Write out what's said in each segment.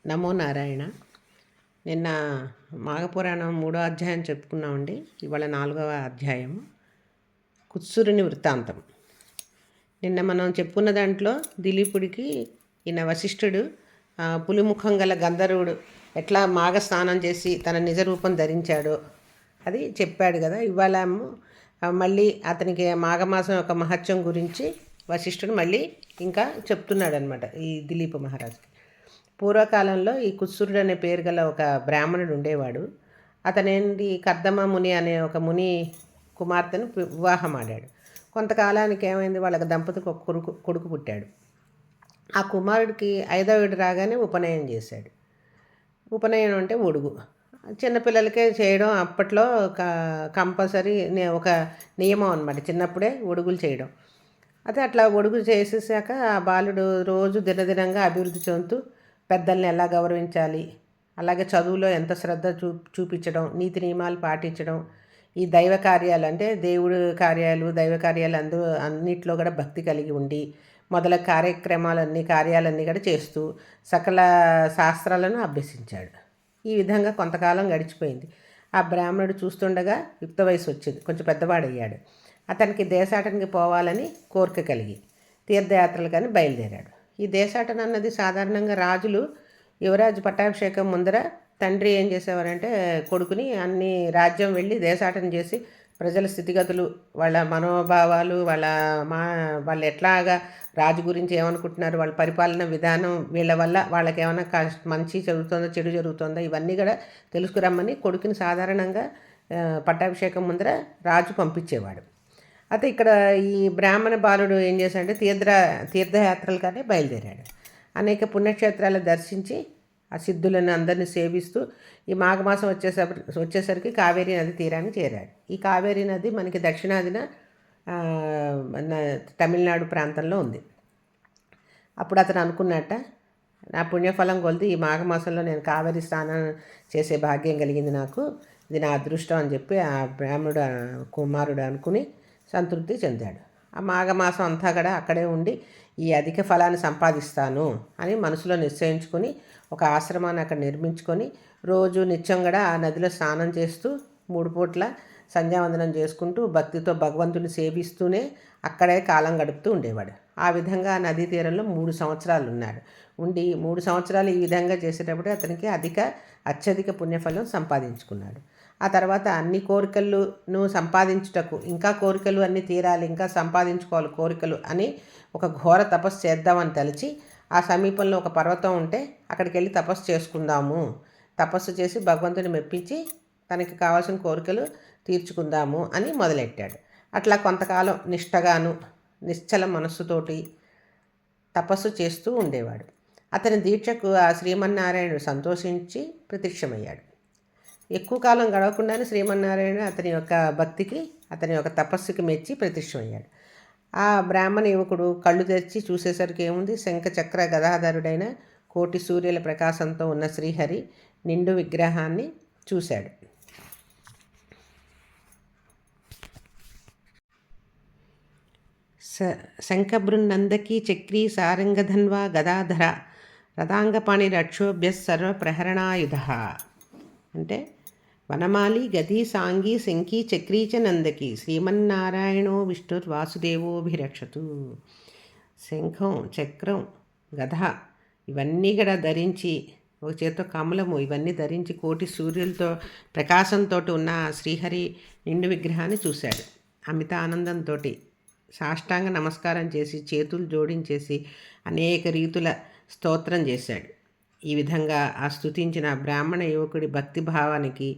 నమో నారాయణ. నిన్న మాఘపురాణం 3వ అధ్యాయం చెప్పుకున్నామండి. ఇవాళ 4వ అధ్యాయం కుత్సురుని వృత్తాంతం. నిన్న మనం చెప్పుకున్న దాంట్లో దిలీపుడికి ఈయన వశిష్ఠుడు పులిముఖం గల గంధర్వుడు ఎట్లా మాఘ స్నానం చేసి తన నిజ రూపం ధరించాడో అది చెప్పాడు కదా. ఇవాళ మళ్ళీ అతనికి మాఘమాసం యొక్క మహత్యం గురించి వశిష్ఠుడు మళ్ళీ ఇంకా చెప్తున్నాడు అనమాట ఈ దిలీప మహారాజుకి. పూర్వకాలంలో ఈ కుత్సురుడు అనే పేరు గల ఒక బ్రాహ్మణుడు ఉండేవాడు. అతనేంటి కర్దమ ముని అనే ఒక ముని కుమార్తెను వివాహం ఆడాడు. కొంతకాలానికి ఏమైంది, వాళ్ళకి దంపతికి ఒక కొడుకు పుట్టాడు. ఆ కుమారుడికి 5వ ఏడు రాగానే ఉపనయనం చేశాడు. ఉపనయనం అంటే ఒడుగు చిన్నపిల్లలకే చేయడం అప్పట్లో కంపల్సరీ ఒక నియమం అనమాట. చిన్నప్పుడే ఒడుగులు చేయడం. అయితే అట్లా ఒడుగు చేసేసాక ఆ బాలుడు రోజు దినదినంగా అభివృద్ధి చెందుతూ పెద్దల్ని ఎలా గౌరవించాలి, అలాగే చదువులో ఎంత శ్రద్ధ చూపించడం, నీతి నియమాలు పాటించడం, ఈ దైవ కార్యాలు అంటే దేవుడు కార్యాలు దైవ కార్యాలు అన్నిట్లో కూడా భక్తి కలిగి ఉండి మొదల కార్యాలన్నీ కూడా చేస్తూ సకల శాస్త్రాలను అభ్యసించాడు. ఈ విధంగా కొంతకాలం గడిచిపోయింది. ఆ బ్రాహ్మణుడు చూస్తుండగా యుక్త వయసు వచ్చింది, కొంచెం పెద్దవాడయ్యాడు. అతనికి దేశాటనకి పోవాలని కోరిక కలిగి తీర్థయాత్రలు కానీ బయలుదేరాడు. ఈ దేశాటన అన్నది సాధారణంగా రాజులు యువరాజు పట్టాభిషేకం ముందర తండ్రి ఏం చేసేవారంటే కొడుకుని అన్ని రాజ్యం వెళ్ళి దేశాటన చేసి ప్రజల స్థితిగతులు, వాళ్ళ మనోభావాలు, వాళ్ళు ఎట్లాగా రాజు గురించి ఏమనుకుంటున్నారు, వాళ్ళ పరిపాలన విధానం, వీళ్ళ వల్ల వాళ్ళకి ఏమైనా మంచి జరుగుతుందో చెడు జరుగుతుందో ఇవన్నీ కూడా తెలుసుకురమ్మని కొడుకుని సాధారణంగా పట్టాభిషేకం ముందర రాజు పంపించేవాడు. అయితే ఇక్కడ ఈ బ్రాహ్మణ బాలుడు ఏం చేశాడంటే తీర్థయాత్రలు కానీ బయలుదేరాడు. అనేక పుణ్యక్షేత్రాలు దర్శించి ఆ సిద్ధులను అందరినీ సేవిస్తూ ఈ మాఘమాసం వచ్చేసరికి కావేరీ నది తీరాన్ని చేరాడు. ఈ కావేరీ నది మనకి దక్షిణాదిన తమిళనాడు ప్రాంతంలో ఉంది. అప్పుడు అతను అనుకున్నట్ట, నా పుణ్యఫలం కొలిది ఈ మాఘమాసంలో నేను కావేరీ స్నానం చేసే భాగ్యం కలిగింది, నాకు ఇది నా అదృష్టం అని చెప్పి ఆ బ్రాహ్మణుడు కుమారుడు అనుకుని సంతృప్తి చెందాడు. ఆ మాఘమాసం అంతా కూడా అక్కడే ఉండి ఈ అధిక ఫలాన్ని సంపాదిస్తాను అని మనసులో నిశ్చయించుకొని ఒక ఆశ్రమాన్ని అక్కడ నిర్మించుకొని రోజు నిత్యం కూడా ఆ నదిలో స్నానం చేస్తూ 3 పూట్ల సంధ్యావందనం చేసుకుంటూ భక్తితో భగవంతుని సేవిస్తూనే అక్కడే కాలం గడుపుతూ ఉండేవాడు. ఆ విధంగా ఆ నదీ తీరంలో 3 సంవత్సరాలు ఉన్నాడు. 3 సంవత్సరాలు ఈ విధంగా చేసేటప్పుడు అతనికి అత్యధిక పుణ్యఫలం సంపాదించుకున్నాడు. ఆ తర్వాత అన్ని కోరికలను సంపాదించుటకు, ఇంకా కోరికలు అన్నీ తీరాలి, ఇంకా సంపాదించుకోవాలి కోరికలు అని ఒక ఘోర తపస్సు చేద్దామని తలిచి ఆ సమీపంలో ఒక పర్వతం ఉంటే అక్కడికి వెళ్ళి తపస్సు చేసుకుందాము, తపస్సు చేసి భగవంతుని మెప్పించి తనకి కావాల్సిన కోరికలు తీర్చుకుందాము అని మొదలెట్టాడు. అట్లా కొంతకాలం నిష్టగాను నిశ్చల మనస్సుతోటి తపస్సు చేస్తూ ఉండేవాడు. అతని దీక్షకు ఆ శ్రీమన్నారాయణుడు సంతోషించి ప్రత్యక్షమయ్యాడు. ఎక్కువ కాలం గడవకుండానే శ్రీమన్నారాయణుడు అతని యొక్క భక్తికి, అతని యొక్క తపస్సుకి మెచ్చి ప్రత్యక్షమయ్యాడు. ఆ బ్రాహ్మణ యువకుడు కళ్ళు తెరిచి చూసేసరికి ఏముంది, శంఖ చక్ర గదాధరుడైన కోటి సూర్యుల ప్రకాశంతో ఉన్న శ్రీహరి నిండు విగ్రహాన్ని చూశాడు. శంఖబృన్నందకీ చక్రీ సారంగధన్వా గదాధర రథాంగపాణి రక్షోభ్య సర్వప్రహరణాయుధ అంటే వనమాలి గది సాంగి శంఖీ చక్రీచ నందకి శ్రీమన్నారాయణో విష్ణుర్వాసుదేవోభిరక్షతు. శంఖం, చక్రం, గద ఇవన్నీ కూడా ధరించి ఒక చేతితో కమలము ఇవన్నీ ధరించి కోటి సూర్యులతో ప్రకాశంతో ఉన్న శ్రీహరి నిండు విగ్రహాన్ని చూశాడు. అమిత ఆనందంతో సాష్టాంగ నమస్కారం చేసి చేతులు జోడించేసి అనేక రీతుల స్తోత్రం చేశాడు. ఈ విధంగా ఆ స్తుతించిన బ్రాహ్మణ యువకుడి భక్తిభావానికి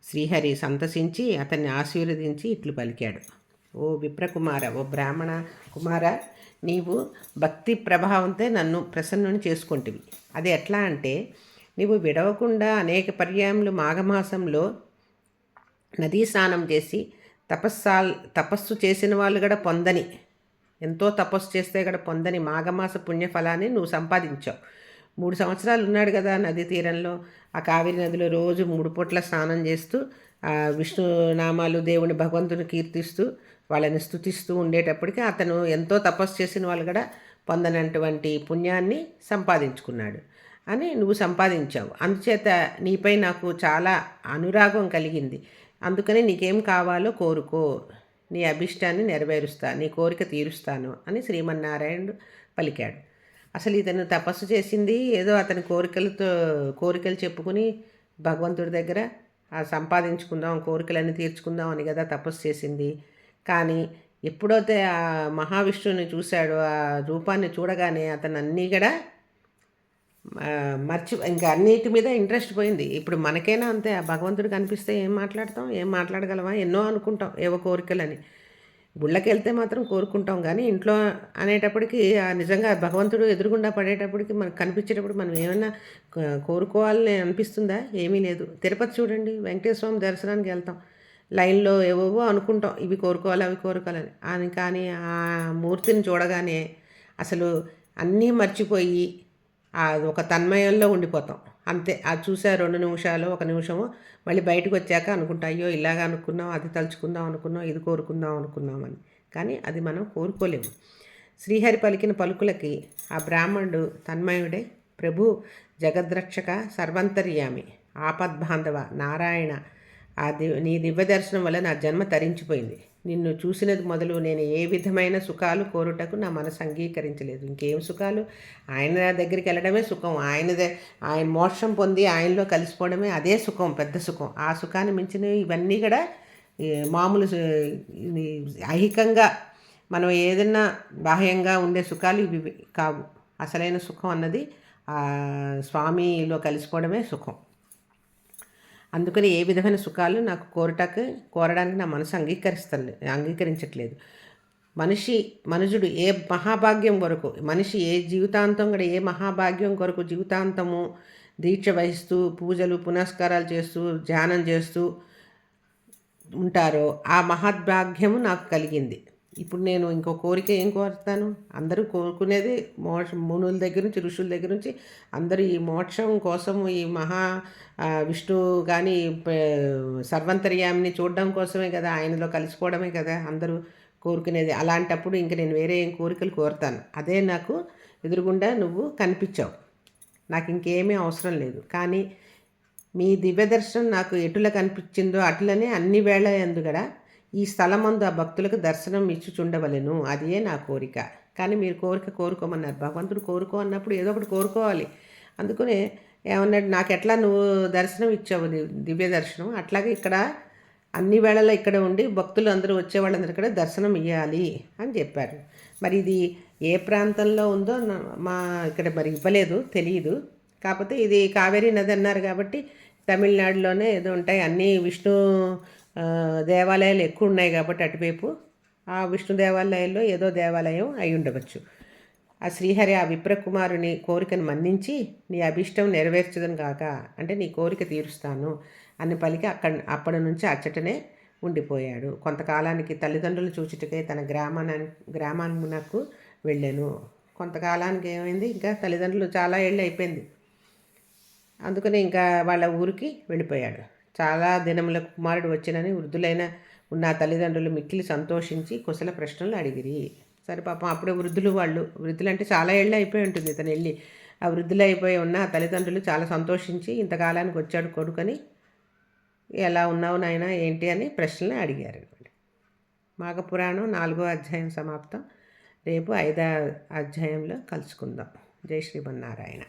శ్రీహరి సంతసించి అతన్ని ఆశీర్వదించి ఇట్లు పలికాడు. ఓ విప్రకుమార, ఓ బ్రాహ్మణ కుమార, నీవు భక్తి ప్రభావంతో నన్ను ప్రసన్నుని చేసుకుంటివి. అది ఎట్లా అంటే, నీవు విడవకుండా అనేక మాఘమాసంలో నదీ స్నానం చేసి తపస్సు చేసిన వాళ్ళు కూడా పొందని, ఎంతో తపస్సు చేస్తే కూడా పొందని మాఘమాస పుణ్యఫలాన్ని నువ్వు సంపాదించావు. 3 సంవత్సరాలు ఉన్నాడు కదా నదీ తీరంలో, ఆ కావేరి నదిలో రోజు 3 పూట్ల స్నానం చేస్తూ విష్ణు నామాలు దేవుని భగవంతుని కీర్తిస్తూ వాళ్ళని స్తుతిస్తూ ఉండేటప్పటికీ అతను ఎంతో తపస్సు చేసిన వాళ్ళు కూడా పొందనటువంటి పుణ్యాన్ని సంపాదించుకున్నాడు. అని నువ్వు సంపాదించావు. అందుచేత నీపై నాకు చాలా అనురాగం కలిగింది. అందుకని నీకేం కావాలో కోరుకో, నీ అభిష్టాన్ని నెరవేరుస్తా, నీ కోరిక తీరుస్తాను అని శ్రీమన్నారాయణుడు పలికాడు. అసలు ఇతను తపస్సు చేసింది ఏదో అతని కోరికలు చెప్పుకుని భగవంతుడి దగ్గర సంపాదించుకుందాం, కోరికలన్నీ తీర్చుకుందాం అని కదా తపస్సు చేసింది. కానీ ఎప్పుడైతే ఆ మహావిష్ణువుని చూశాడో, ఆ రూపాన్ని చూడగానే అతను అన్నీ కూడా ఇంకా అన్నిటి మీద ఇంట్రెస్ట్ పోయింది. ఇప్పుడు మనకైనా అంతే, ఆ భగవంతుడు కనిపిస్తే ఏం మాట్లాడతాం, ఏం మాట్లాడగలమా? ఎన్నో అనుకుంటాం ఏవో కోరికలని. గుళ్ళకి వెళ్తే మాత్రం కోరుకుంటాం, కానీ ఇంట్లో అనేటప్పటికి నిజంగా భగవంతుడు ఎదురుగుండా పడేటప్పటికి మనకు కనిపించేటప్పుడు మనం ఏమైనా కోరుకోవాలని అనిపిస్తుందా? ఏమీ లేదు. తిరుపతి చూడండి, వెంకటేశ్వర స్వామి దర్శనానికి వెళ్తాం, లైన్లో ఏవేవో అనుకుంటాం, ఇవి కోరుకోవాలి అవి కోరుకోవాలని. కానీ ఆ మూర్తిని చూడగానే అసలు అన్నీ మర్చిపోయి ఒక తన్మయంలో ఉండిపోతాం అంతే. అది చూసా 2 నిమిషాలు, 1 నిమిషము, మళ్ళీ బయటకు వచ్చాక అనుకుంటా, అయ్యో ఇలాగ అనుకున్నాం, అది తలుచుకుందాం అనుకున్నాం, ఇది కోరుకుందాం అనుకున్నామని. కానీ అది మనం కోరుకోలేము. శ్రీహరి పలికిన పలుకులకి ఆ బ్రాహ్మణుడు తన్మయుడే, ప్రభు జగద్రక్షక సర్వంతర్యామి ఆపద్బాంధవ నారాయణ, నీ దివ్య దర్శనం వల్ల నా జన్మ తరించిపోయింది. నిన్ను చూసినది మొదలు నేను ఏ విధమైన సుఖాలు కోరుటకు నా మనసు అంగీకరించలేదు. ఇంకేం సుఖాలు? ఆయన దగ్గరికి వెళ్ళడమే సుఖం. ఆయన మోక్షం పొంది ఆయనలో కలిసిపోవడమే అదే సుఖం, పెద్ద సుఖం. ఆ సుఖాన్ని మించిన ఇవన్నీ కూడా మామూలు ఐహికంగా మనం ఏదన్నా బాహ్యంగా ఉండే సుఖాలు ఇవి కావు. అసలైన సుఖం అన్నది స్వామిలో కలిసిపోవడమే సుఖం. అందుకని ఏ విధమైన సుఖాలు నాకు కోరడానికి నా మనసు అంగీకరించట్లేదు. మనుషుడు ఏ మహాభాగ్యం కొరకు, మనిషి ఏ జీవితాంతం కూడా ఏ మహాభాగ్యం కొరకు జీవితాంతము దీక్ష వహిస్తూ పూజలు పునస్కారాలు చేస్తూ ధ్యానం చేస్తూ ఉంటారో ఆ మహద్భాగ్యము నాకు కలిగింది. ఇప్పుడు నేను ఇంకో కోరిక ఏం కోరుతాను? అందరూ కోరుకునేది మునుల దగ్గర నుంచి, ఋషుల దగ్గర నుంచి అందరూ ఈ మోక్షం కోసం, ఈ విష్ణు కానీ సర్వంతర్యామిని చూడడం కోసమే కదా, ఆయనలో కలిసిపోవడమే కదా అందరూ కోరుకునేది. అలాంటప్పుడు ఇంక నేను వేరే ఏం కోరికలు కోరుతాను? అదే నాకు ఎదురుగుండా నువ్వు కనిపించావు, నాకు ఇంకేమీ అవసరం లేదు. కానీ మీ దివ్య దర్శనం నాకు ఎటుల కనిపించిందో అటులనే అన్ని వేళ ఎందుకడా ఈ స్థలమందు ఆ భక్తులకు దర్శనం ఇచ్చుచుండవలెను, అదే నా కోరిక. కానీ మీరు కోరుకోమన్నారు. భగవంతుడు కోరుకో అన్నప్పుడు ఏదో ఒకటి కోరుకోవాలి. అందుకనే ఏమన్నాడు, నాకు ఎట్లా నువ్వు దర్శనం ఇచ్చావు, దివ్య దర్శనం, అట్లాగే ఇక్కడ అన్ని వేళల్లో ఇక్కడ ఉండి భక్తులు అందరూ వచ్చేవాళ్ళందరూ కూడా దర్శనం ఇవ్వాలి అని చెప్పారు. మరి ఇది ఏ ప్రాంతంలో ఉందో ఇక్కడ మరి ఇవ్వలేదు, తెలియదు. కాకపోతే ఇది కావేరీ నది అన్నారు కాబట్టి తమిళనాడులోనే ఏదో ఉంటాయి, అన్నీ విష్ణు దేవాలయాలు ఎక్కువ ఉన్నాయి కాబట్టి అటువైపు ఆ విష్ణు దేవాలయాల్లో ఏదో దేవాలయం అయి ఉండవచ్చు. ఆ శ్రీహరి ఆ విప్రకుమారుని కోరికను మన్నించి నీ అభిష్టం నెరవేర్చదని కాక, అంటే నీ కోరిక తీరుస్తాను అని పలికి అప్పటి నుంచి అచ్చటనే ఉండిపోయాడు. కొంతకాలానికి తల్లిదండ్రులు చూచుటకై తన గ్రామానికి వెళ్ళాను. కొంతకాలానికి ఏమైంది, ఇంకా తల్లిదండ్రులు చాలా ఏళ్ళు అయిపోయింది, అందుకని ఇంకా వాళ్ళ ఊరికి వెళ్ళిపోయాడు. చాలా దినముల కుమారుడు వచ్చినని వృద్ధులైన ఉన్న తల్లిదండ్రులు మిక్కిలి సంతోషించి కుశల ప్రశ్నలు అడిగిరి. సరే పాపం అప్పుడే వృద్ధులంటే చాలా ఏళ్ళు అయిపోయి ఉంటుంది ఇతను వెళ్ళి. ఆ వృద్ధులు అయిపోయి ఉన్న తల్లిదండ్రులు చాలా సంతోషించి ఇంతకాలానికి వచ్చాడు కొడుకని, ఎలా ఉన్నావు నాయన ఏంటి అని ప్రశ్నలు అడిగారు. మాఘపురాణం 4వ అధ్యాయం సమాప్తం. రేపు 5వ అధ్యాయంలో కలుసుకుందాం. జై శ్రీమన్నారాయణ.